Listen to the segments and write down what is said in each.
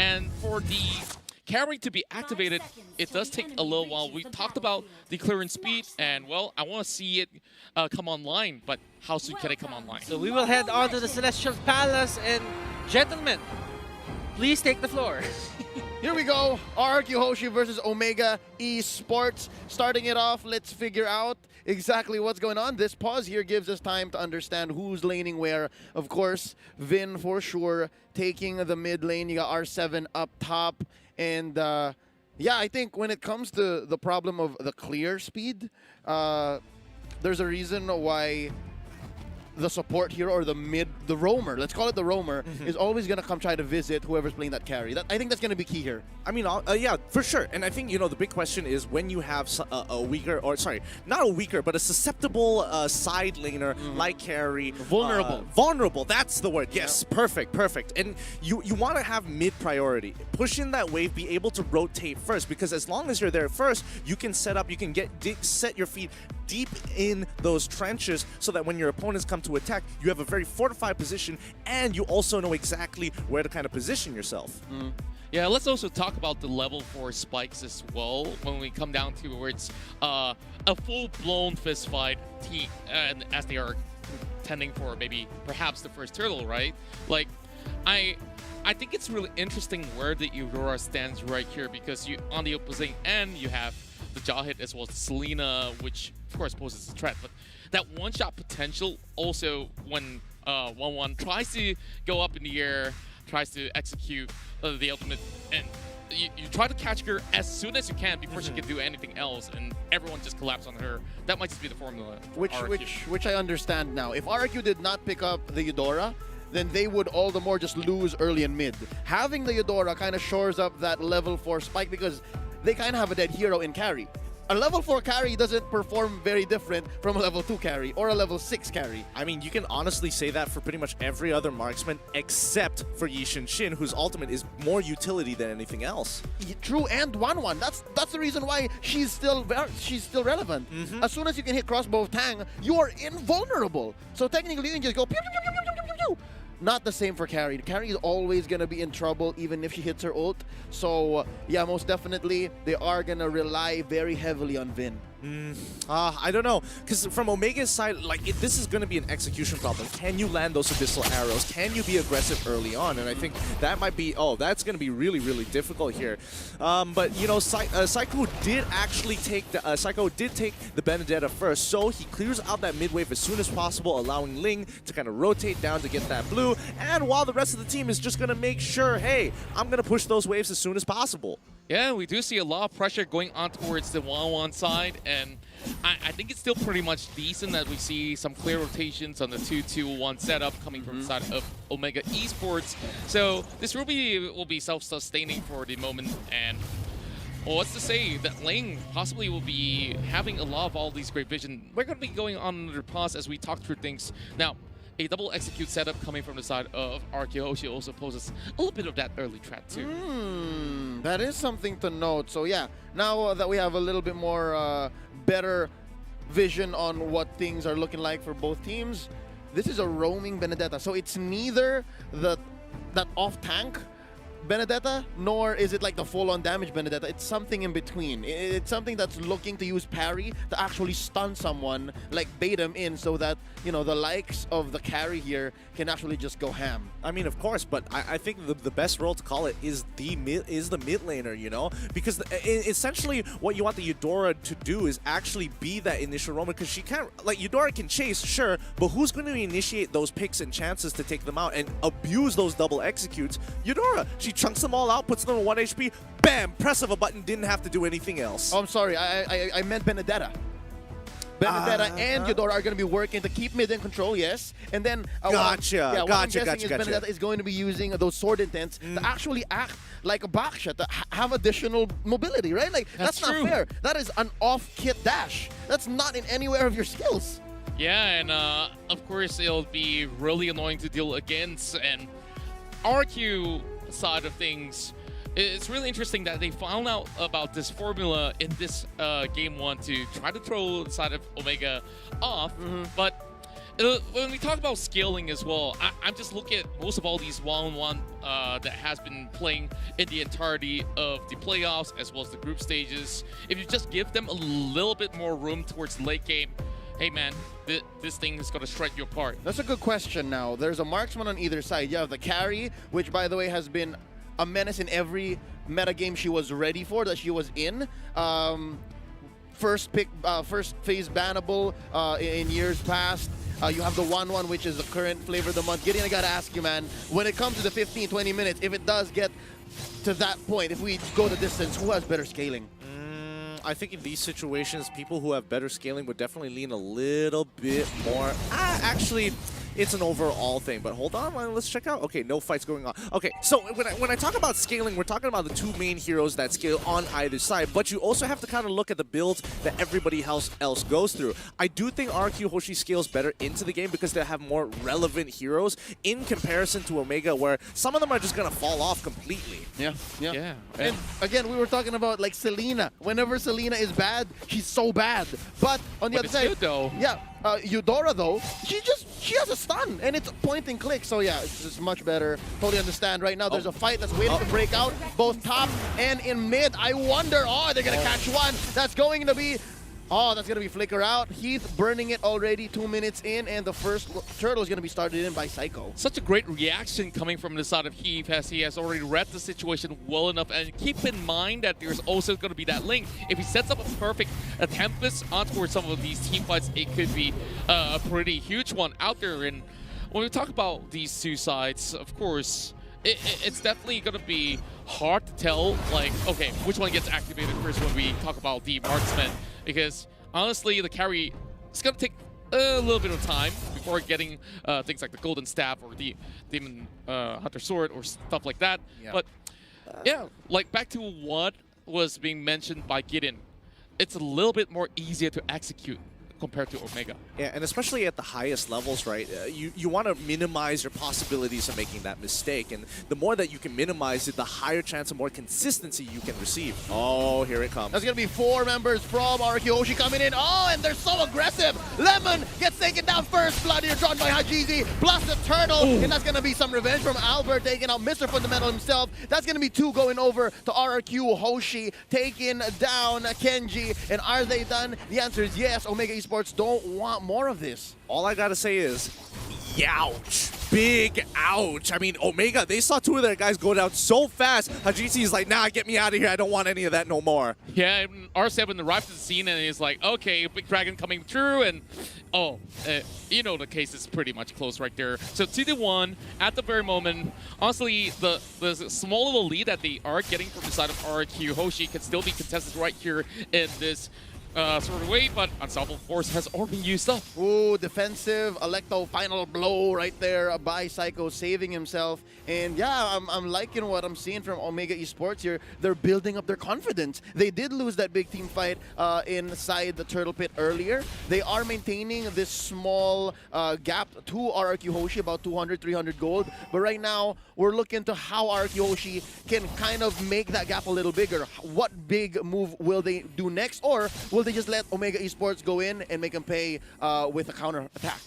And for the carry to be activated, it does take a little while. We talked about the clearance speed, and well, I want to see it come online, but how soon can it come online? So we will head on to the Celestial Palace, and gentlemen, please take the floor. Here we go, Rrq versus Omega Esports. Starting it off, let's figure out exactly what's going on. This pause here gives us time to understand who's laning where. Of course, Vin for sure taking the mid lane. You got R7 up top. And yeah, I think when it comes to the problem of the clear speed, there's a reason why the support here, or the roamer, let's call it the roamer, is always going to come try to visit whoever's playing that carry. I think that's going to be key here. I mean, yeah, for sure. And I think, you know, the big question is when you have a weaker, or sorry, not a weaker, but a susceptible side laner like carry. Vulnerable. Vulnerable, that's the word. Yes, perfect. And you want to have mid priority. Push in that wave, be able to rotate first, because as long as you're there first, you can set up, you can set your feet deep in those trenches so that when your opponents come to attack, you have a very fortified position, and you also know exactly where to kind of position yourself. Yeah, let's also talk about the level for spikes as well when we come down to where it's a full-blown fist fight team, and as they are contending for maybe perhaps the first turtle, right? Like, I think it's really interesting where the Aurora stands right here, because you on the opposing end you have the jaw hit as well as Selena, which of course poses a threat, but that one-shot potential also when 1-1 tries to go up in the air, tries to execute the ultimate, and you try to catch her as soon as you can before she can do anything else, and everyone just collapses on her. That might just be the formula. Which I understand now. If Rrq did not pick up the Eudora, then they would all the more just lose early and mid. Having the Eudora kind of shores up that level 4 spike, because they kind of have a dead hero in carry. A level 4 carry doesn't perform very different from a level 2 carry or a level 6 carry. I mean, you can honestly say that for pretty much every other marksman except for Yi Shin, whose ultimate is more utility than anything else. True, and 1-1. That's the reason why she's still relevant. As soon as you can hit crossbow Tang, you are invulnerable. So technically, you can just go pew, pew, pew, pew, pew, pew, pew. Not the same for carry. Carry is always going to be in trouble even if she hits her ult. So yeah, most definitely they are going to rely very heavily on Vin. I don't know, because from Omega's side, like this is going to be an execution problem. Can you land those abyssal arrows? Can you be aggressive early on? And I think that might be, that's going to be really, really difficult here. But you know, Psycho did actually take the Benedetta first, so he clears out that mid wave as soon as possible, allowing Ling to kind of rotate down to get that blue. And while the rest of the team is just going to make sure, hey, I'm going to push those waves as soon as possible. Yeah, we do see a lot of pressure going on towards the 1-1 side, and I think it's still pretty much decent that we see some clear rotations on the 2-2-1 setup coming from the side of Omega Esports. So this will be self-sustaining for the moment, and well, what's to say that Ling possibly will be having a lot of all these great vision. We're going to be going on another pause as we talk through things. Now, a double execute setup coming from the side of Rrq also poses a little bit of that early threat too. That is something to note. So yeah, now that we have a little bit more better vision on what things are looking like for both teams, this is a roaming Benedetta. So it's neither that off-tank Benedetta, nor is it like the full-on damage Benedetta. It's something in between. It's something that's looking to use parry to actually stun someone, like bait them in, so that, you know, the likes of the carry here can actually just go ham. I mean, of course, but I think the best role to call it is the mid laner, you know, because essentially what you want the Eudora to do is actually be that initial roamer, because she can't, like, Eudora can chase, sure, but who's going to initiate those picks and chances to take them out and abuse those double executes? Eudora. She chunks them all out, puts them on 1 HP, bam, press of a button, didn't have to do anything else. Oh, I'm sorry, I meant Benedetta. Benedetta and Eudora are going to be working to keep mid in control, yes. And then gotcha. Benedetta is going to be using those sword intents to actually act like a backshot, to have additional mobility, right? Like that's not fair. That is an off-kit dash. That's not in anywhere of your skills. Yeah, and of course it'll be really annoying to deal against. And Rrq side of things, it's really interesting that they found out about this formula in this game 1 to try to throw the side of Omega off. But when we talk about scaling as well, I'm just looking at most of all these 1-on-1 that has been playing in the entirety of the playoffs as well as the group stages. If you just give them a little bit more room towards the late game, hey man, this thing is going to shred you apart. That's a good question now. There's a marksman on either side. You have the carry, which by the way has been a menace in every meta game she was ready for, that she was in. First phase bannable in years past. You have the 1-1, which is the current flavor of the month. Gideon, I gotta ask you, man, when it comes to the 15-20 minutes, if it does get to that point, if we go the distance, who has better scaling? I think in these situations, people who have better scaling would definitely lean a little bit more. Actually, it's an overall thing, but hold on, let's check out. Okay, no fights going on. Okay, so when I talk about scaling, we're talking about the two main heroes that scale on either side, but you also have to kind of look at the builds that everybody else goes through. I do think Rrq Hoshi scales better into the game because they have more relevant heroes in comparison to Omega, where some of them are just going to fall off completely. Yeah. And again, we were talking about like Selena. Whenever Selena is bad, she's so bad. But on the other side, good, though. Yeah, Eudora though, she has a stun and it's point and click. So yeah, it's just much better. Totally understand. Right now, there's a fight that's waiting to break out, both top and in mid. I wonder, they're gonna catch one. That's going to be. That's going to be flicker out. Heath burning it already 2 minutes in, and the first turtle is going to be started in by Psycho. Such a great reaction coming from the side of Heath, as he has already read the situation well enough. And keep in mind that there's also going to be that link. If he sets up a perfect Tempest onto some of these team fights, it could be a pretty huge one out there. And when we talk about these two sides, of course, it's definitely going to be hard to tell, like, okay, which one gets activated first when we talk about the marksman. Because honestly, the carry is going to take a little bit of time before getting things like the Golden Staff or the Demon Hunter Sword or stuff like that. Yeah. But yeah, like back to what was being mentioned by Gideon, it's a little bit more easier to execute compared to Omega. Yeah, and especially at the highest levels, right? You want to minimize your possibilities of making that mistake, and the more that you can minimize it, the higher chance of more consistency you can receive. Oh, here it comes. That's going to be 4 members from Rrq Hoshi coming in. And they're so aggressive. Lemon gets taken down first. Blood here drawn by Hajizi, plus the turtle. Ooh. And that's going to be some revenge from Albert, taking out Mr. Fundamental himself. That's going to be 2 going over to Rrq Hoshi, taking down Kenji. And are they done? The answer is yes. Omega Esports don't want more of this. All I gotta say is, youch. Big ouch. I mean, Omega, they saw 2 of their guys go down so fast. Hajizi is like, nah, get me out of here. I don't want any of that no more. Yeah, R7 arrived to the scene and he's like, okay, Big Dragon coming through, and you know the case is pretty much close right there. So 2-1 at the very moment. Honestly, the small little lead that they are getting from the side of Rrq Hoshi can still be contested right here in this sort of way, but Unstoppable Force has already been used up. Ooh, defensive Electo final blow right there by Psycho, saving himself. And yeah, I'm liking what I'm seeing from Omega Esports here. They're building up their confidence. They did lose that big team fight inside the Turtle Pit earlier. They are maintaining this small gap to Rrq Hoshi, about 200, 300 gold. But right now, we're looking to how Rrq Hoshi can kind of make that gap a little bigger. What big move will they do next? Or will they just let Omega Esports go in and make them pay with a counter attack?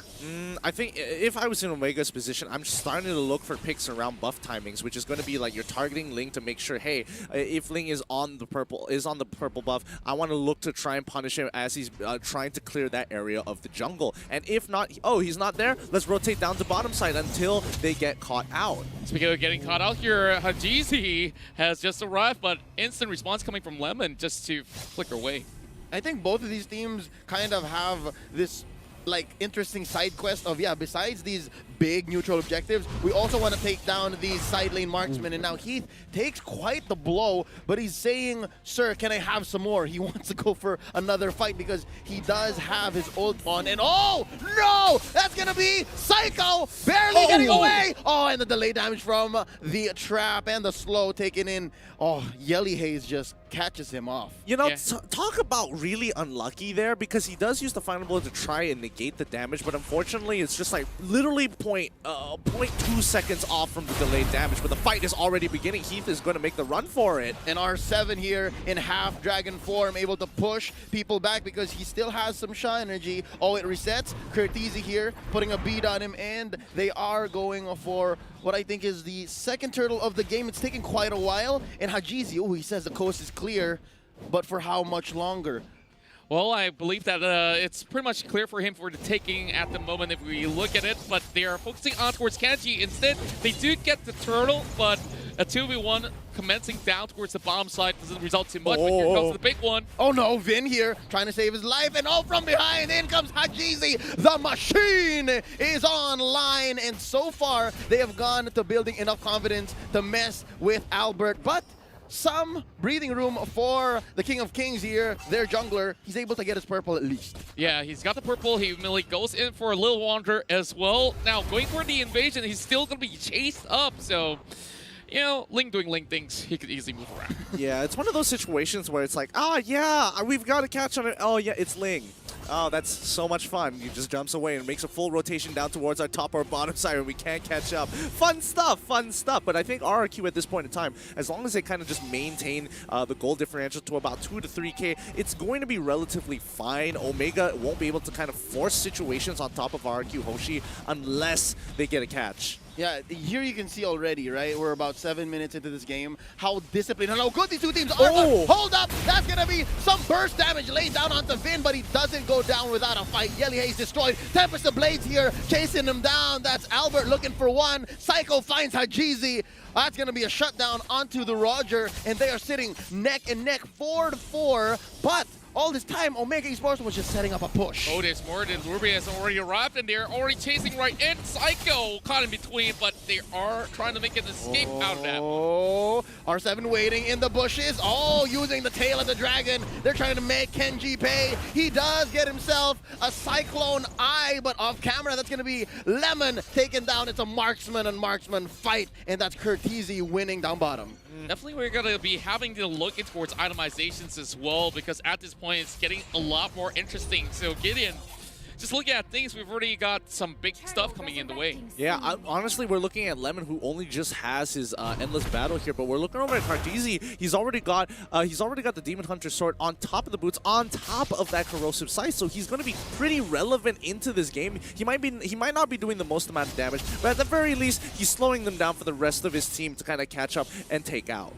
I think if I was in Omega's position, I'm starting to look for picks around buff timings, which is going to be like you're targeting Ling to make sure, hey, if Ling is on the purple buff, I want to look to try and punish him as he's trying to clear that area of the jungle. And if not, he's not there, let's rotate down to bottom side until they get caught out. Speaking of getting caught out here, Hajizi has just arrived, but instant response coming from Lemon just to flicker away. I think both of these teams kind of have this like interesting side quest of, besides these big neutral objectives, we also want to take down these side lane marksmen. And now Heath takes quite the blow, but he's saying, sir, can I have some more? He wants to go for another fight because he does have his ult on. And oh, no! That's going to be Psycho barely getting away! And the delay damage from the trap and the slow taken in. Yelly Haze just catches him off. You know, talk about really unlucky there, because he does use the final blow to try and negate the damage, but unfortunately it's just like literally 0.2 seconds off from the delayed damage, but the fight is already beginning. Heath is going to make the run for it. And R7 here in half dragon form, able to push people back because he still has some Sha energy. Oh, it resets. Rrq here putting a beat on him, and they are going for what I think is the second turtle of the game. It's taking quite a while. And Hajizi, oh, he says the coast is clear, but for how much longer? Well, I believe that it's pretty much clear for him for the taking at the moment if we look at it, but they are focusing on towards Kenji. Instead, they do get the turtle, but a 2v1 commencing down towards the bottom side doesn't result too much, but here comes the big one. Oh no, Vin here trying to save his life, and oh, from behind, in comes Hajizi. The machine is online, and so far, they have gone to building enough confidence to mess with Albert, but some breathing room for the King of Kings here, their jungler. He's able to get his purple at least. Yeah, he's got the purple. He immediately goes in for a little wander as well. Now, going for the invasion, he's still going to be chased up, so... You know, Ling doing Ling things, he could easily move around. Yeah, it's one of those situations where it's like, yeah, we've got to catch on it. Oh, yeah, it's Ling. Oh, that's so much fun. He just jumps away and makes a full rotation down towards our top or bottom side, and we can't catch up. Fun stuff, fun stuff. But I think Rrq at this point in time, as long as they kind of just maintain the goal differential to about 2 to 3K, it's going to be relatively fine. Omega won't be able to kind of force situations on top of Rrq Hoshi unless they get a catch. Yeah, here you can see already, right? We're about 7 minutes into this game. How disciplined and how good these two teams are. Oh. Hold up! That's going to be some burst damage laid down onto Vin, but he doesn't go down without a fight. Yelly Haze destroyed. Tempest of Blades here, chasing him down. That's Albert looking for one. Psycho finds Hajizi. That's going to be a shutdown onto the Roger, and they are sitting neck and neck, 4-4. But all this time, Omega Esports was just setting up a push. Oh, there's more than Ruby has already arrived, and they're already chasing right in. Psycho caught in between, but they are trying to make an escape out of that. Oh, R7 waiting in the bushes. Oh, using the tail of the dragon. They're trying to make Kenji pay. He does get himself a Cyclone Eye, but off camera, that's going to be Lemon taken down. It's a marksman and marksman fight, and that's Rrq winning down bottom. Definitely we're going to be having to look towards itemizations as well, because at this point it's getting a lot more interesting. So Gideon, just looking at things, we've already got some big stuff coming in the way. Yeah, honestly, we're looking at Lemon, who only just has his endless battle here, but we're looking over at Rrq. He's already got the Demon Hunter sword on top of the boots, on top of that corrosive sight, so he's going to be pretty relevant into this game. He might not be doing the most amount of damage, but at the very least, he's slowing them down for the rest of his team to kind of catch up and take out.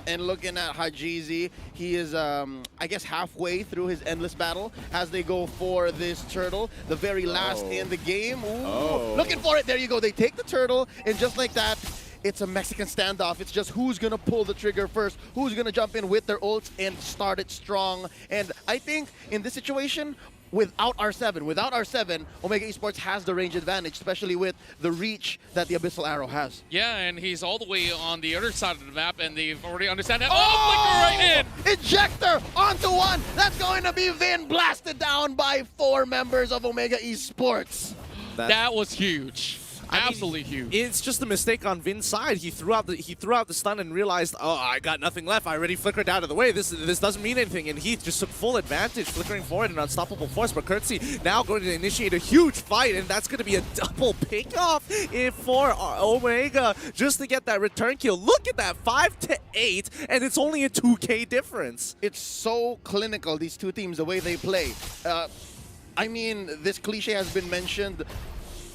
And looking at Hajizi, he is, I guess, halfway through his endless battle as they go for this turtle, the very last in the game. Ooh, looking for it. There you go. They take the turtle, and just like that, it's a Mexican standoff. It's just who's going to pull the trigger first, who's going to jump in with their ults and start it strong. And I think in this situation, without R7, Omega Esports has the range advantage, especially with the reach that the Abyssal Arrow has. Yeah, and he's all the way on the other side of the map, and they've already understand that. Oh, flicker right in! Ejector onto one. That's going to be Vin blasted down by 4 members of Omega Esports. That was huge. Absolutely huge. It's just a mistake on Vin's side. He threw out the stun and realized, oh, I got nothing left. I already flickered out of the way. This doesn't mean anything. And Heath just took full advantage, flickering forward in an unstoppable force. But Rrq now going to initiate a huge fight, and that's going to be a double pickoff for Omega just to get that return kill. Look at that, 5 to 8, and it's only a 2K difference. It's so clinical, these two teams, the way they play. I mean, this cliche has been mentioned.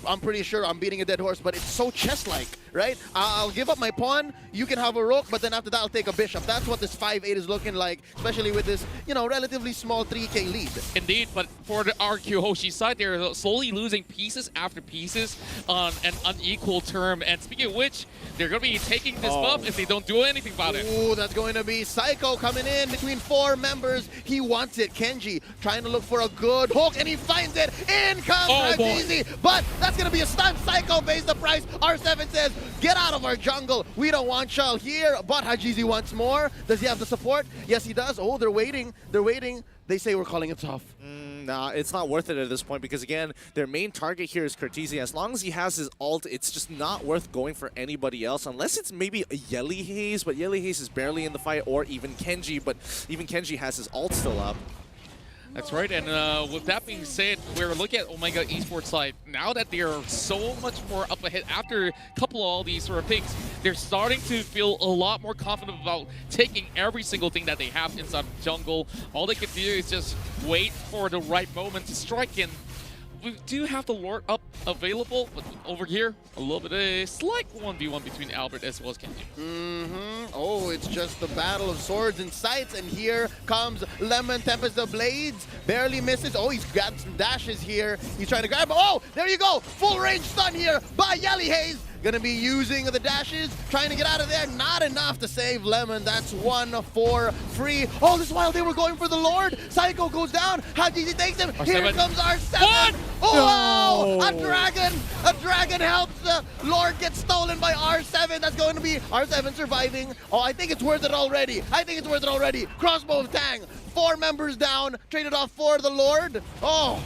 I'm pretty sure I'm beating a dead horse, but it's so chess-like, right? I'll give up my pawn, you can have a rook, but then after that I'll take a bishop. That's what this 5-8 is looking like, especially with this, you know, relatively small 3K lead. Indeed, but for the Rrq Hoshi side, they're slowly losing pieces after pieces on an unequal term. And speaking of which, they're going to be taking this buff if they don't do anything about it. Ooh, that's going to be Psycho coming in between 4 members. He wants it. Kenji trying to look for a good hook, and he finds it. In comes Rrq, but that's going to be a stun. Psycho pays the price. R7 says, get out of our jungle. We don't want y'all here. But Hajizi wants more. Does he have the support? Yes, he does. Oh, they're waiting. They're waiting. They say we're calling it tough. Nah, it's not worth it at this point because, again, their main target here is Rrq. As long as he has his ult, it's just not worth going for anybody else unless it's maybe a Yelly Haze, but Yelly Haze is barely in the fight, or even Kenji, but even Kenji has his ult still up. That's right, and with that being said, we're looking at Omega Esports side. Now that they are so much more up ahead after a couple of all these sort of picks, they're starting to feel a lot more confident about taking every single thing that they have inside of jungle. All they can do is just wait for the right moment to strike in. We do have the Lord up available, but over here, a little bit of a slight 1v1 between Albert as well as Kenji. Oh, it's just the battle of swords and sights, and here comes Lemon Tempest of Blades. Barely misses. Oh, he's got some dashes here. He's trying to grab. Oh, there you go. Full range stun here by Yelly Haze. Gonna be using the dashes, trying to get out of there. Not enough to save Lemon. That's 1 for free. Oh, this is while they were going for the Lord. Psycho goes down. Hajiji takes him. Here comes R7. What? Oh, wow! A dragon helps the Lord get stolen by R7. That's going to be R7 surviving. Oh, I think it's worth it already. Crossbow of Tang. 4 members down. Traded off for the Lord. Oh.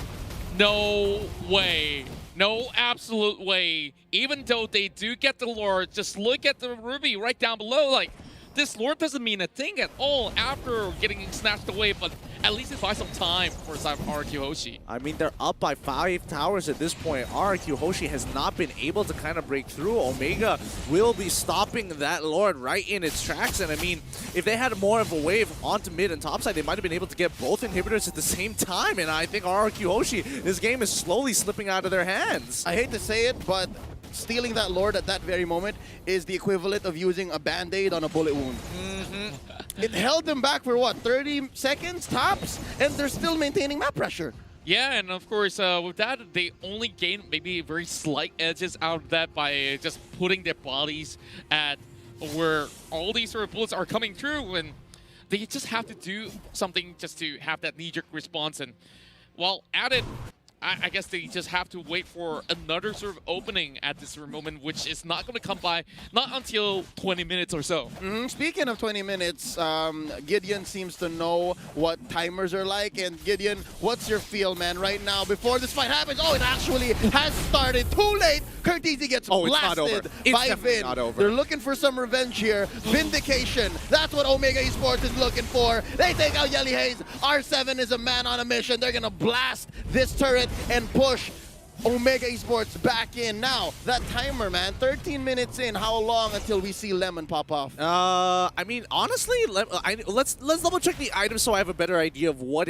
No way. No absolute way. Even though they do get the Lord, just look at the Ruby right down below. Like, this Lord doesn't mean a thing at all after getting snatched away, but at least it buys some time for Rrq Hoshi. I mean, they're up by 5 towers at this point. Rrq Hoshi has not been able to kind of break through. Omega will be stopping that Lord right in its tracks. And I mean, if they had more of a wave onto mid and topside, they might have been able to get both inhibitors at the same time. And I think Rrq Hoshi, this game is slowly slipping out of their hands. I hate to say it, but stealing that Lord at that very moment is the equivalent of using a Band-Aid on a bullet wound. It held them back for what, 30 seconds tops? And they're still maintaining map pressure. Yeah, and of course, with that, they only gain maybe very slight edges out of that by just putting their bodies at where all these sort of bullets are coming through, and they just have to do something just to have that knee-jerk response. And while at it, I guess they just have to wait for another sort of opening at this moment, which is not going to come by not until 20 minutes or so. Speaking of 20 minutes, Gideon seems to know what timers are like. And Gideon, what's your feel, man, right now before this fight happens? Oh, it actually has started. Too late. Curtizi gets blasted by Vin. Not over. They're looking for some revenge here. Vindication. That's what Omega Esports is looking for. They take out Yelly Haze. R7 is a man on a mission. They're going to blast this turret and push Omega Esports back in. Now, that timer, man, 13 minutes in. How long until we see Lemon pop off? I mean, honestly, let's double check the items so I have a better idea of what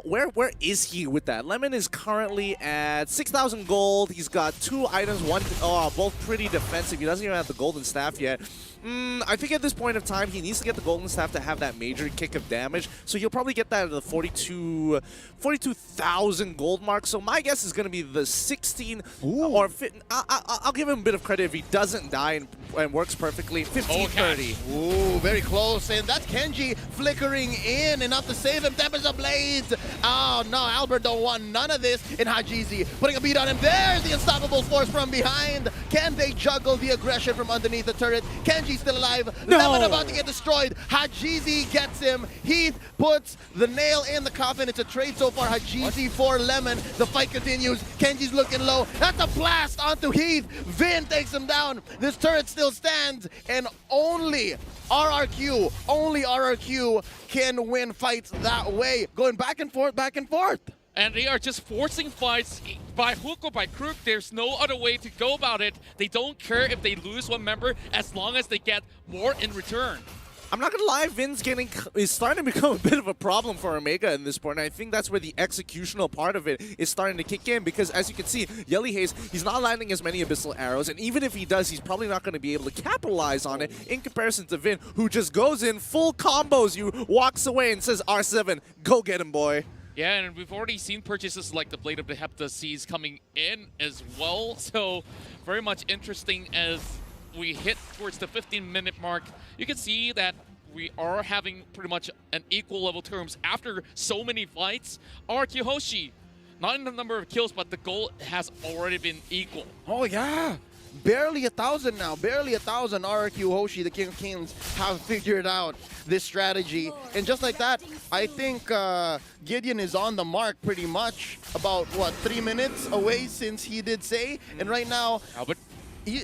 where is he with that. Lemon is currently at 6,000 gold. He's got 2 items, both pretty defensive. He doesn't even have the golden staff yet. I think at this point of time, he needs to get the golden staff to have that major kick of damage. So he'll probably get that at the 42,000 gold mark. So my guess is going to be the 16 or I'll give him a bit of credit if he doesn't die and works perfectly. 1530. Ooh, very close. And that's Kenji flickering in. Enough to save him. Tempest of Blades. Oh, no. Albert don't want none of this. And Hajizi putting a beat on him. There's the unstoppable force from behind. Can they juggle the aggression from underneath the turret? Kenji's still alive. No. Lemon about to get destroyed. Hajizi gets him. Heath puts the nail in the coffin. It's a trade so far. Hajizi for Lemon. The fight continues. Kenji's looking low. That's a blast onto Heath. Vin takes him down. This turret still stands. And only RRQ can win fights that way. Going back and forth, back and forth. And they are just forcing fights by hook or by crook. There's no other way to go about it. They don't care if they lose one member as long as they get more in return. I'm not gonna lie, Vin's is starting to become a bit of a problem for Omega in this point. And I think that's where the executional part of it is starting to kick in, because as you can see, Yelly Haze, he's not landing as many abyssal arrows, and even if he does, he's probably not going to be able to capitalize on it in comparison to Vin, who just goes in, full combos you, walks away and says, R7, go get him, boy. Yeah, and we've already seen purchases like the Blade of the Heptaseas coming in as well, so very much interesting as we hit towards the 15-minute mark. You can see that we are having pretty much an equal level terms after so many fights. Rrq Hoshi, not in the number of kills, but the goal has already been equal. Oh, yeah. Barely 1,000 now. Barely 1,000. Rrq Hoshi, the King of Kings, have figured out this strategy. And just like that, I think Gideon is on the mark pretty much. About, what, 3 minutes away since he did say? And right now, Albert.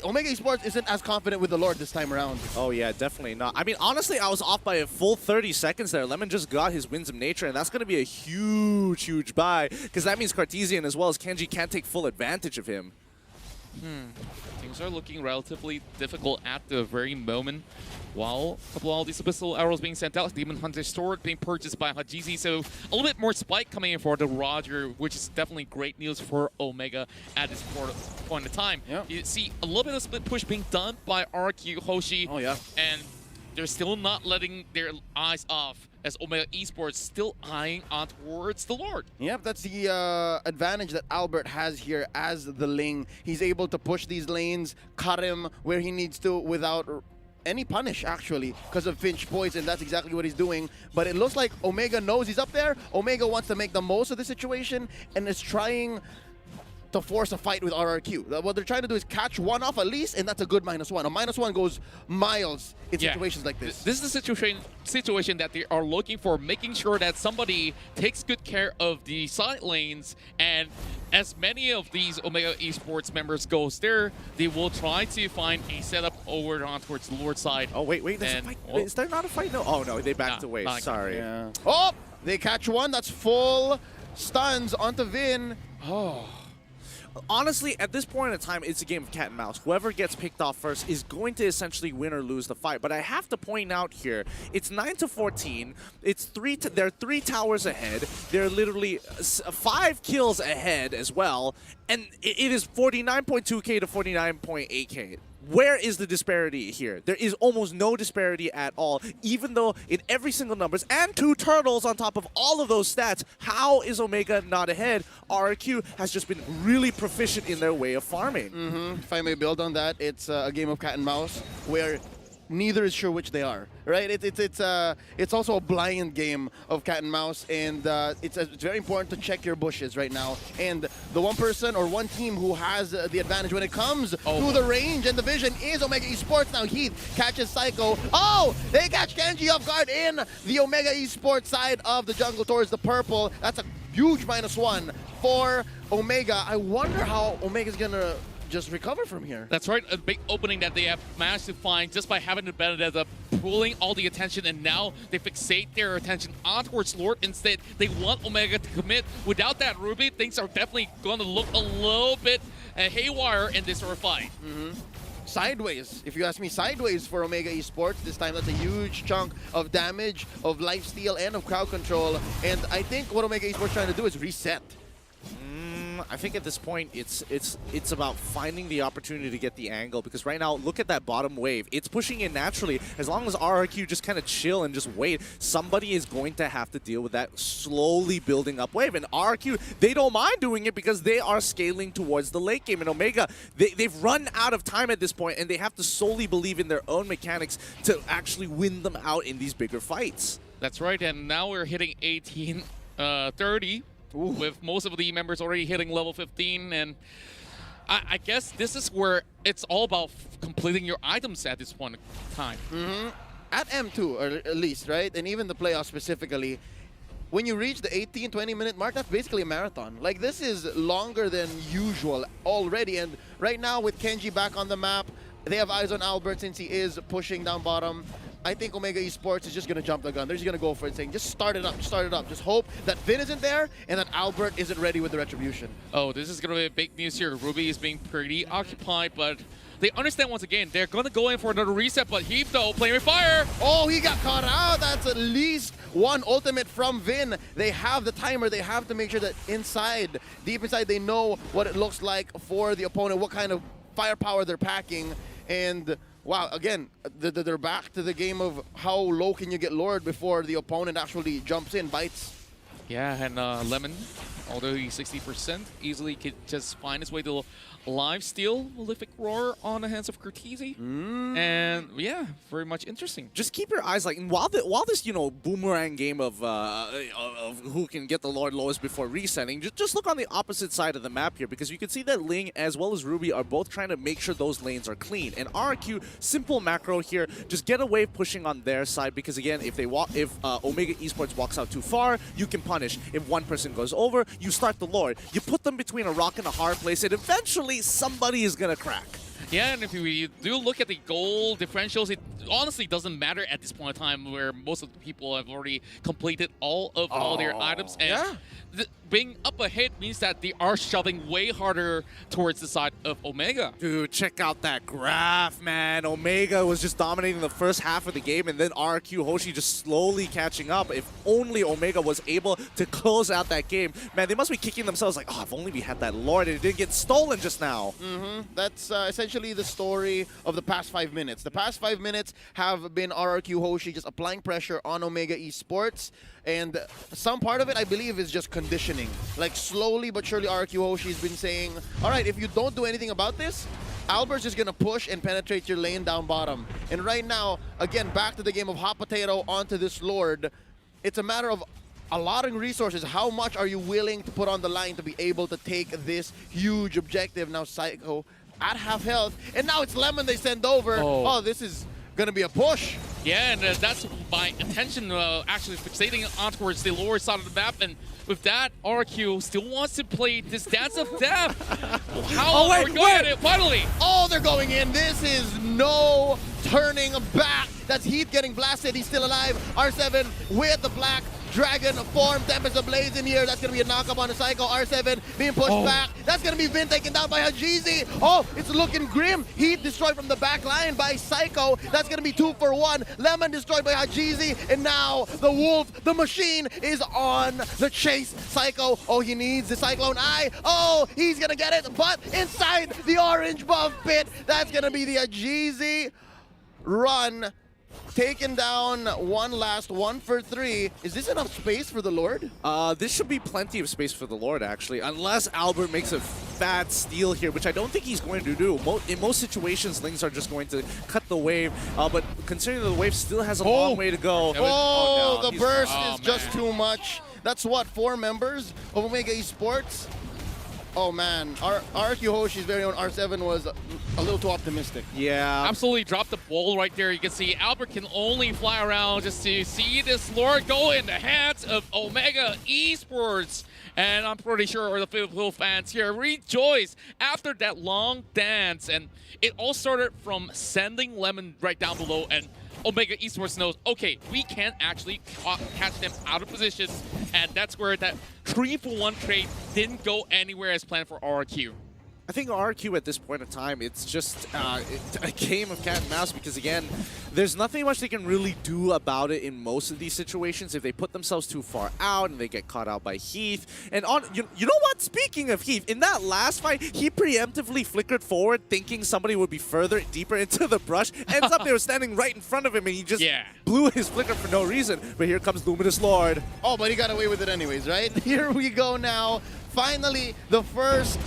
Omega Esports isn't as confident with the Lord this time around. Oh yeah, definitely not. I mean, honestly, I was off by a full 30 seconds there. Lemon just got his Winds of Nature, and that's going to be a huge, huge buy, because that means Cartesian as well as Kenji can't take full advantage of him. Things are looking relatively difficult at the very moment. While a couple of all these abyssal arrows being sent out, Demon Hunter's sword being purchased by Hajizi, so a little bit more spike coming in for the Roger, which is definitely great news for Omega at this point in time. Yeah. You see a little bit of split push being done by Rrq Hoshi, Oh, yeah. and they're still not letting their eyes off as Omega Esports still eyeing on towards the Lord. Yep, that's the advantage that Albert has here as the Ling. He's able to push these lanes, cut him where he needs to without any punish, actually, because of Finch Poison. That's exactly what he's doing. But it looks like Omega knows he's up there. Omega wants to make the most of the situation and is trying to force a fight with RRQ. What they're trying to do is catch one off at least, and that's a good -1. A -1 goes miles in situations like this. This is the situation that they are looking for, making sure that somebody takes good care of the side lanes, and as many of these Omega Esports members goes there, they will try to find a setup over on towards the Lord side. Oh, wait, there's a fight. Is there not a fight? No. Oh, no, they backed away. not Sorry. Yeah. Oh, they catch one. That's full stuns onto Vin. Oh. Honestly, at this point in time, it's a game of cat and mouse. Whoever gets picked off first is going to essentially win or lose the fight. But I have to point out here, it's 9-14. It's they're 3 towers ahead. They're literally 5 kills ahead as well. And it is 49.2k to 49.8k. Where is the disparity here? There is almost no disparity at all, even though in every single numbers and 2 turtles on top of all of those stats, how is Omega not ahead? RRQ has just been really proficient in their way of farming. If I may build on that, it's a game of cat and mouse where neither is sure which they are, right? It's also a blind game of cat and mouse, and it's very important to check your bushes right now. And the one person or one team who has the advantage when it comes to the range and the vision is Omega Esports. Now Heath catches Psycho. Oh, they catch Kenji off guard in the Omega Esports side of the jungle towards the purple. That's a huge -1 for Omega. I wonder how Omega's gonna just recover from here. That's right, a big opening that they have managed to find just by having the Benedetta pulling all the attention, and now they fixate their attention on towards Lord. Instead, they want Omega to commit. Without that Ruby, things are definitely going to look a little bit haywire in this sort of fight. Sideways, if you ask me, sideways for Omega Esports. This time, that's a huge chunk of damage, of lifesteal, and of crowd control. And I think what Omega Esports trying to do is reset. I think at this point, it's about finding the opportunity to get the angle, because right now, look at that bottom wave. It's pushing in naturally. As long as RRQ just kind of chill and just wait, somebody is going to have to deal with that slowly building up wave. And RRQ, they don't mind doing it because they are scaling towards the late game. And Omega, they've run out of time at this point, and they have to solely believe in their own mechanics to actually win them out in these bigger fights. That's right, and now we're hitting 18-30. With most of the members already hitting level 15, and I guess this is where it's all about completing your items at this point in time. At M2, or at least, right? And even the playoffs specifically, when you reach the 18-20 minute mark, that's basically a marathon. Like, this is longer than usual already, and right now with Kenji back on the map, they have eyes on Albert since he is pushing down bottom. I think Omega Esports is just going to jump the gun. They're just going to go for it, saying, just start it up, start it up. Just hope that Vin isn't there and that Albert isn't ready with the retribution. Oh, this is going to be big news here. Ruby is being pretty occupied, but they understand once again, they're going to go in for another reset, but Heath, though, playing with fire. Oh, he got caught out. That's at least one ultimate from Vin. They have the timer. They have to make sure that inside, deep inside, they know what it looks like for the opponent, what kind of firepower they're packing. And wow, again, they're back to the game of how low can you get Lord before the opponent actually jumps in, bites. Yeah, and Lemon, although he's 60%, easily could just find his way to live steal Malefic Roar on the hands of Cortese. And yeah, very much interesting. Just keep your eyes like, and while this boomerang game of who can get the Lord lowest before resetting, just look on the opposite side of the map here, because you can see that Ling as well as Ruby are both trying to make sure those lanes are clean. And RRQ, simple macro here, just get a wave pushing on their side, because again, if Omega Esports walks out too far, you can punish. If one person goes over, you start the Lord. You put them between a rock and a hard place, and eventually somebody is gonna crack. Yeah, and if we do look at the goal differentials, it honestly doesn't matter at this point in time where most of the people have already completed all their items. And yeah. Being up ahead means that they are shoving way harder towards the side of Omega. Dude, check out that graph, man. Omega was just dominating the first half of the game, and then Rrq Hoshi just slowly catching up. If only Omega was able to close out that game. Man, they must be kicking themselves like, oh, if only we had that Lord and it didn't get stolen just now. That's essentially the story of the past 5 minutes. The past 5 minutes have been Rrq Hoshi just applying pressure on Omega Esports. And some part of it, I believe, is just conditioning. Like, slowly but surely, Rrq Hoshi has been saying, all right, if you don't do anything about this, Albert's just going to push and penetrate your lane down bottom. And right now, again, back to the game of hot potato onto this Lord. It's a matter of allotting resources. How much are you willing to put on the line to be able to take this huge objective? Now, Psycho at half health. And now it's Lemon they send over. Oh, this is going to be a push. Yeah, and that's my intention, actually fixating on towards the lower side of the map. And with that, Rrq still wants to play this Dance of Death. How are we going at it, finally? Oh, they're going in. This is no turning back. That's Heath getting blasted. He's still alive. R7 with the black dragon form. Tempest Ablaze in here. That's going to be a knock-up on the Psycho. R7 being pushed back. That's going to be Vin taken down by Hajizi. Oh, it's looking grim. Heath destroyed from the back line by Psycho. That's going to be 2 for 1. Lemon destroyed by Hajizi. And now the Wolf, the machine, is on the chase. Psycho, oh, he needs the Cyclone Eye. Oh, he's going to get it. But inside the orange buff pit, that's going to be the Hajizi run. Taken down one last 1 for 3. Is this enough space for the Lord? This should be plenty of space for the Lord, actually, unless Albert makes a fat steal here, which I don't think he's going to do. In most situations, Lings are just going to cut the wave, but considering the wave still has a long way to go. Oh, no, the burst is man. just too much. That's what, 4 members of Omega Esports? Oh man, Rrq Hoshi's very own R7 was a little too optimistic. Yeah. Absolutely dropped the ball right there. You can see Albert can only fly around just to see this Lord go in the hands of Omega Esports. And I'm pretty sure the Filipino fans here rejoice after that long dance. And it all started from sending Lemon right down below, and Omega Esports knows, okay, we can actually catch them out of position, and that's where that 3-for-1 trade didn't go anywhere as planned for Rrq. I think Rrq at this point in time, it's just a game of cat and mouse because, again, there's nothing much they can really do about it in most of these situations if they put themselves too far out and they get caught out by Heath. And you know what? Speaking of Heath, in that last fight, he preemptively flickered forward thinking somebody would be further, deeper into the brush. Ends up they were standing right in front of him and he just blew his flicker for no reason. But here comes Luminous Lord. Oh, but he got away with it anyways, right? Here we go now. Finally, the first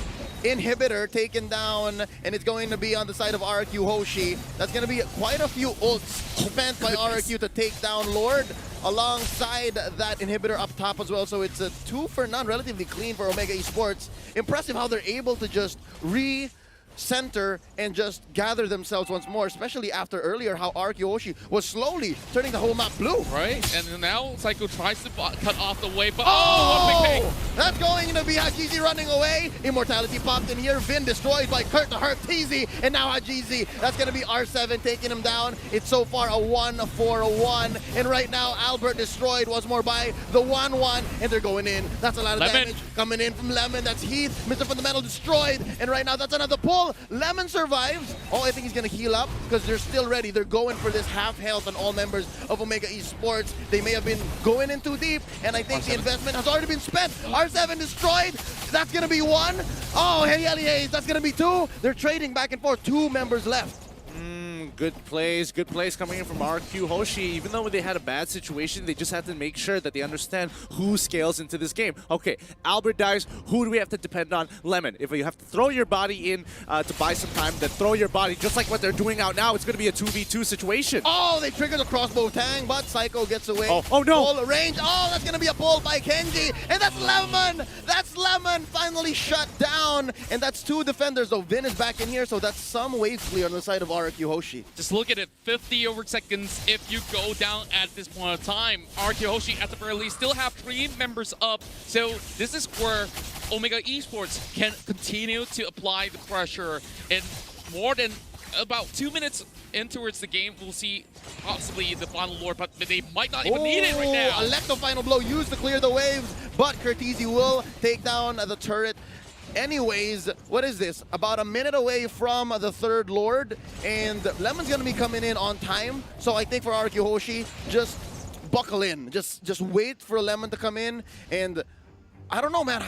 inhibitor taken down, and it's going to be on the side of Rrq Hoshi. That's going to be quite a few ults spent by Rrq to take down Lord alongside that inhibitor up top as well. So it's a 2 for none, relatively clean for Omega Esports. Impressive how they're able to just center and just gather themselves once more, especially after earlier how Rrq Hoshi was slowly turning the whole map blue. Right, and now Psycho tries to cut off the wave, but oh, one big hit. That's going to be Hajizi running away. Immortality popped in here. Vin destroyed by Kurt the Herteezy, and now Hajizi. That's going to be R7 taking him down. It's so far a 1-for-1, and right now Albert destroyed once more by the 1-1, and they're going in. That's a lot of damage coming in from Lemon. That's Heath. Mr. Fundamental destroyed, and right now that's another pull. Lemon survives. Oh, I think he's going to heal up because they're still ready. They're going for this half health on all members of Omega Esports. They may have been going in too deep, and I think the investment has already been spent. R7 destroyed. That's going to be 1. Oh, hey, that's going to be 2. They're trading back and forth. 2 members left. Good plays coming in from Rrq Hoshi. Even though they had a bad situation, they just had to make sure that they understand who scales into this game. Okay, Albert dies. Who do we have to depend on? Lemon. If you have to throw your body in to buy some time, then throw your body. Just like what they're doing out now, it's going to be a 2v2 situation. Oh, they trigger the crossbow tang, but Psycho gets away. Oh no. Full range. Oh, that's going to be a pull by Kenji. And that's Lemon. That's Lemon finally shut down. And that's 2 defenders, though. Vin is back in here, so that's some wave clear on the side of Rrq Hoshi. Just look at it, 50 over seconds if you go down at this point of time. Rrq Hoshi at the very least still have 3 members up, so this is where Omega Esports can continue to apply the pressure and more than about 2 minutes in towards the game, we'll see possibly the final lord, but they might not even need it right now. Electo final blow used to clear the waves, but Rrq will take down the turret. Anyways, what is this? About a minute away from the third lord, and Lemon's gonna be coming in on time. So I think for Rrq Hoshi, just buckle in. Just wait for Lemon to come in, and I don't know, man.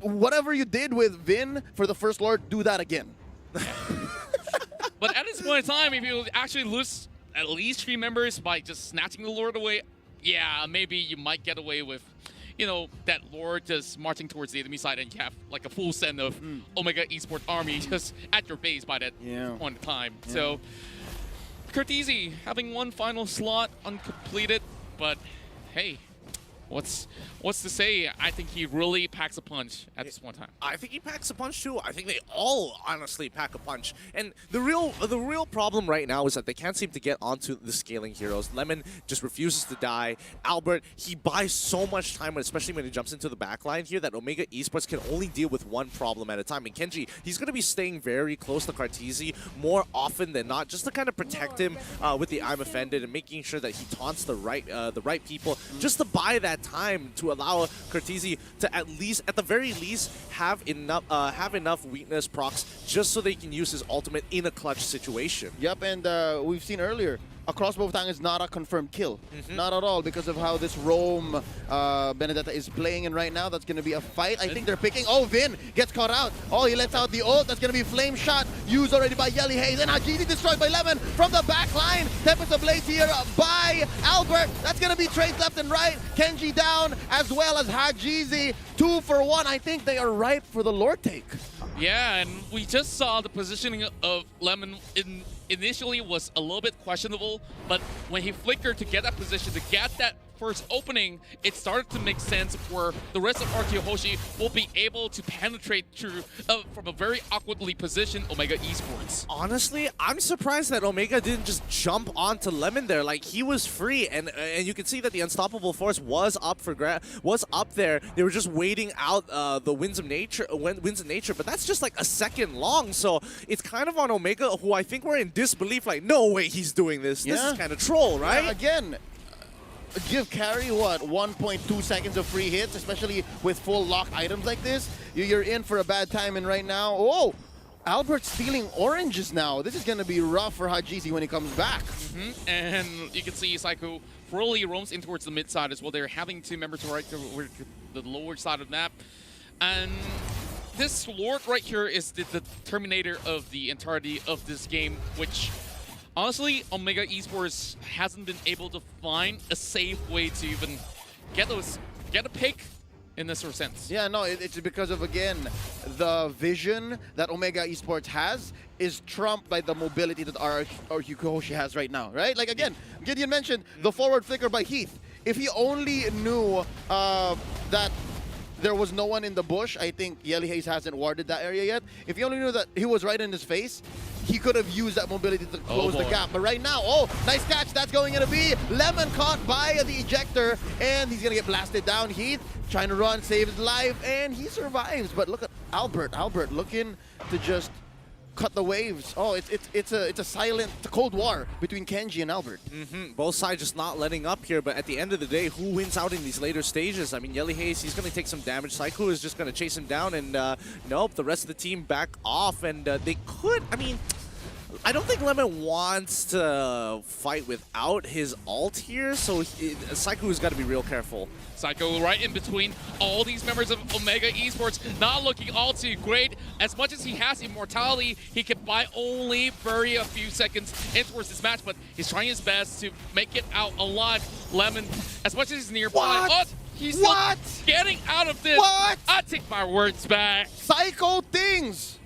Whatever you did with Vin for the first lord, do that again. But at this point in time, if you actually lose at least 3 members by just snatching the lord away, yeah, maybe you might get away with, you know, that lord just marching towards the enemy side and you have like a full send of Omega Esports army just at your base by that point in time. Yeah. So, Rrq having one final slot uncompleted, but hey, what's to say? I think he really packs a punch at this one time. I think he packs a punch too. I think they all honestly pack a punch. And the real problem right now is that they can't seem to get onto the scaling heroes. Lemon just refuses to die. Albert, he buys so much time, especially when he jumps into the backline here, that Omega Esports can only deal with one problem at a time. And Kenji, he's going to be staying very close to Rrq more often than not, just to kind of protect him with the I'm Offended and making sure that he taunts the right people, just to buy that time to allow Rrq to at the very least have enough weakness procs just so they can use his ultimate in a clutch situation. Yep, and we've seen earlier, a crossbow of Tang is not a confirmed kill. Not at all, because of how this Rome Benedetta is playing in right now. That's going to be a fight. I think they're picking. Oh, Vin gets caught out. Oh, he lets out the ult. That's going to be flame shot used already by Yelly Haze. And Hajiji destroyed by Lemon from the back line. Tempest Ablaze here by Albert. That's going to be traced left and right. Kenji down, as well as Hajiji. 2 for 1. I think they are ripe for the Lord take. Yeah, and we just saw the positioning of Lemon initially was a little bit questionable, but when he flickered to get that position, to get that first opening, it started to make sense where the rest of Rrq Hoshi will be able to penetrate through from a very awkwardly positioned Omega Esports. Honestly, I'm surprised that Omega didn't just jump onto Lemon there. Like, he was free, and you can see that the unstoppable force was up there. They were just waiting out the winds of nature, but that's just like a second long. So it's kind of on Omega, who I think were in disbelief. Like, no way he's doing this. Yeah. This is kind of troll, right? Again. Give carry, what, 1.2 seconds of free hits, especially with full lock items like this. You're in for a bad time, and right now, oh, Albert's stealing oranges now. This is going to be rough for Hajiji when he comes back. And you can see Psycho really roams in towards the mid side as well. They're having 2 members right to the lower side of the map. And this Lord right here is the terminator of the entirety of this game, which honestly, Omega Esports hasn't been able to find a safe way to even get a pick in this sort of sense. Yeah, no, it's because of, again, the vision that Omega Esports has is trumped by the mobility that Rrq Hoshi has right now, right? Like, again, Gideon mentioned the forward flicker by Heath. If he only knew that there was no one in the bush, I think Yelly Haze hasn't warded that area yet. If he only knew that he was right in his face, he could have used that mobility to close the gap. But right now, oh, nice catch. That's going to be Lemon caught by the ejector, and he's going to get blasted down. Heath trying to run, save his life, and he survives. But look at Albert. Albert looking to just cut the waves. Oh, it's a silent Cold War between Kenji and Albert. Both sides just not letting up here, but at the end of the day, who wins out in these later stages? I mean, Yelly Haze, he's going to take some damage. Psycho is just going to chase him down, and nope, the rest of the team back off, and they could, I mean, I don't think Lemon wants to fight without his ult here, so Psycho has got to be real careful. Psycho right in between all these members of Omega Esports, not looking all too great. As much as he has immortality, he can buy only a few seconds in towards this match, but he's trying his best to make it out alive. Lemon, as much as he's nearby, he's still getting out of this. I take my words back. Psycho things!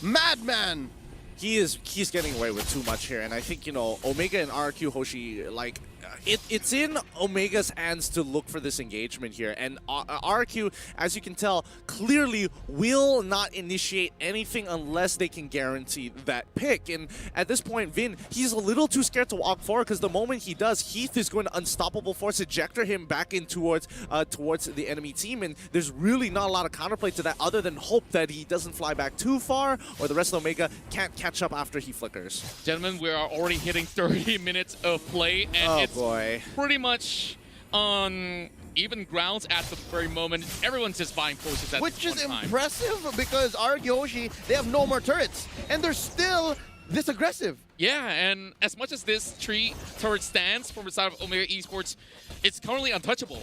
Madman! He's getting away with too much here, and I think, you know, Omega and Rrq Hoshi, like, it's in Omega's hands to look for this engagement here, and Rrq, as you can tell, clearly will not initiate anything unless they can guarantee that pick. And at this point, Vin, he's a little too scared to walk forward, because the moment he does, Heath is going to unstoppable force ejector him back in towards the enemy team, and there's really not a lot of counterplay to that other than hope that he doesn't fly back too far, or the rest of Omega can't catch up after he flickers. Gentlemen, we are already hitting 30 minutes of play, and it's pretty much on even grounds at the very moment. Everyone's just buying potions at Which is one time. impressive, because Rrq Hoshi, they have no more turrets, and they're still this aggressive. Yeah, and as much as this turret stands from the side of Omega Esports, it's currently untouchable.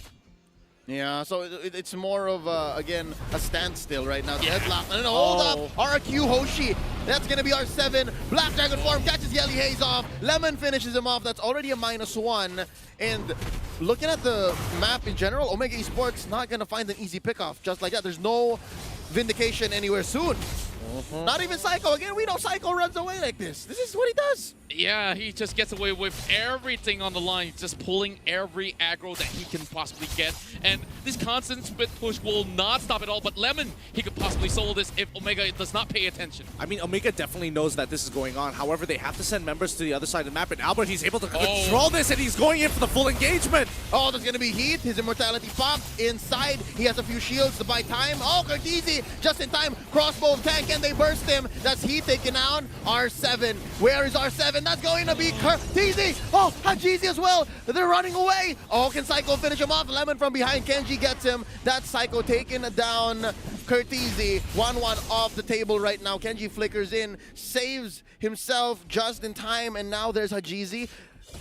Yeah, so it's more of, again, a standstill right now. The Yeah. headlock. And then hold up, Rrq Hoshi. That's going to be R7. Black Dragon form catches Yelly Haze off. Lemon finishes him off. That's already a -1. And looking at the map in general, Omega Esports not going to find an easy pickoff just like that. There's no Vindication anywhere soon. Not even Psycho. Again, we know Psycho runs away like this. This is what he does. Yeah, he just gets away with everything on the line. He's just pulling every aggro that he can possibly get. And this constant split push will not stop at all. But Lemon, he could possibly solo this if Omega does not pay attention. I mean, Omega definitely knows that this is going on. However, they have to send members to the other side of the map. And Albert, he's able to control this, and he's going in for the full engagement. Oh, there's going to be Heat. His immortality pops inside. He has a few shields to buy time. Oh, Kurtizi, just in time. Crossbow of tank, and they burst him. That's Heat taken down. R7. Where is R7? That's going to be Kurtizi. Oh, Hajizi as well. They're running away. Oh, can Psycho finish him off? Lemon from behind. Kenji gets him. That's Psycho taking down Kurtizi. 1-1 off the table right now. Kenji flickers in, saves himself just in time, and now there's Hajizi.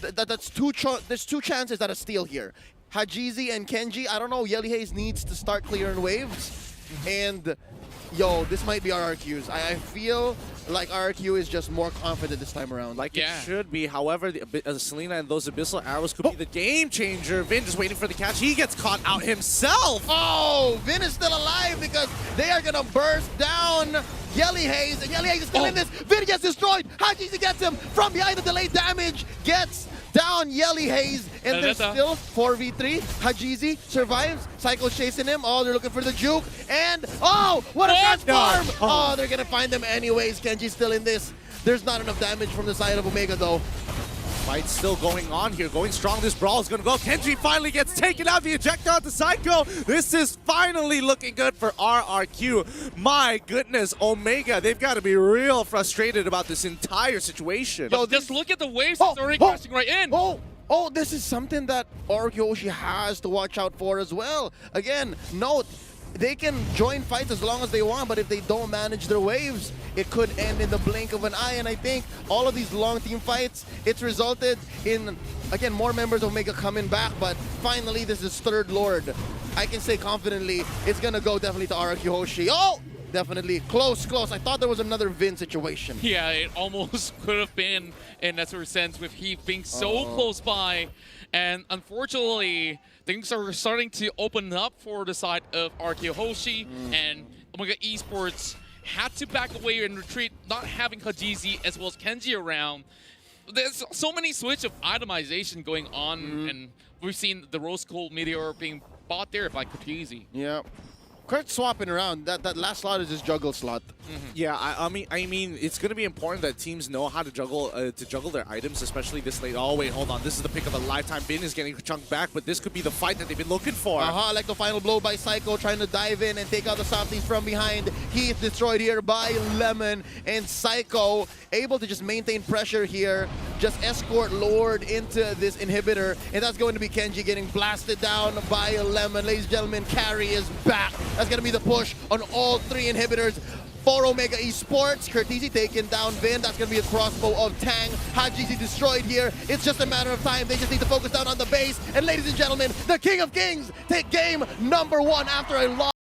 There's two chances at a steal here. Hajizi and Kenji. I don't know. Yelly Haze needs to start clearing waves. And yo, this might be Rrq's. I feel like Rrq is just more confident this time around. Like it should be. However, Selena and those Abyssal Arrows could be the game changer. Vin just waiting for the catch. He gets caught out himself. Oh, Vin is still alive because they are going to burst down Yelly Haze. And Yelly Haze is still in this. Vin gets destroyed. Hajizi gets him from behind. The delayed damage gets down Yelly Haze, and there's still 4v3. Hajizi survives. Psycho's chasing him. Oh, they're looking for the juke. And, oh, what a transform! Oh, they're gonna find them anyways. Kenji's still in this. There's not enough damage from the side of Omega, though. Fight still going on here. Going strong. This brawl is going to go. Kenji finally gets taken out. The ejector onto Psycho. This is finally looking good for Rrq. My goodness, Omega. They've got to be real frustrated about this entire situation. Yo, just look at the waves. It's already crashing right in. Oh, this is something that Rrq Hoshi has to watch out for as well. Again, note, they can join fights as long as they want, but if they don't manage their waves, it could end in the blink of an eye. And I think all of these long team fights, it's resulted in, again, more members of Omega coming back, but finally this is third Lord. I can say confidently, it's gonna go definitely to Rrq Hoshi. Oh! Definitely. Close. I thought there was another Vin situation. Yeah, it almost could have been in that sort of sense with Heath being so close by. And unfortunately, things are starting to open up for the side of Rrq Hoshi, and Omega Esports had to back away and retreat, not having Hajizi as well as Kenji around. There's so many switch of itemization going on, and we've seen the Rose Gold Meteor being bought there by Kurtizi. Yeah. Kurt's swapping around. That last slot is his juggle slot. Yeah, I mean, it's going to be important that teams know how to juggle their items, especially this late. Oh wait, hold on. This is the pick of a lifetime. Vin is getting chunked back, but this could be the fight that they've been looking for. Like the final blow by Psycho, trying to dive in and take out the softies from behind. Heath destroyed here by Lemon, and Psycho able to just maintain pressure here, just escort Lord into this inhibitor, and that's going to be Kenji getting blasted down by Lemon. Ladies and gentlemen, carry is back. That's going to be the push on all three inhibitors for Omega Esports. Kurtizi taking down Vin. That's going to be a crossbow of Tang. Hajizi destroyed here. It's just a matter of time. They just need to focus down on the base. And ladies and gentlemen, the King of Kings take game number 1 after a loss.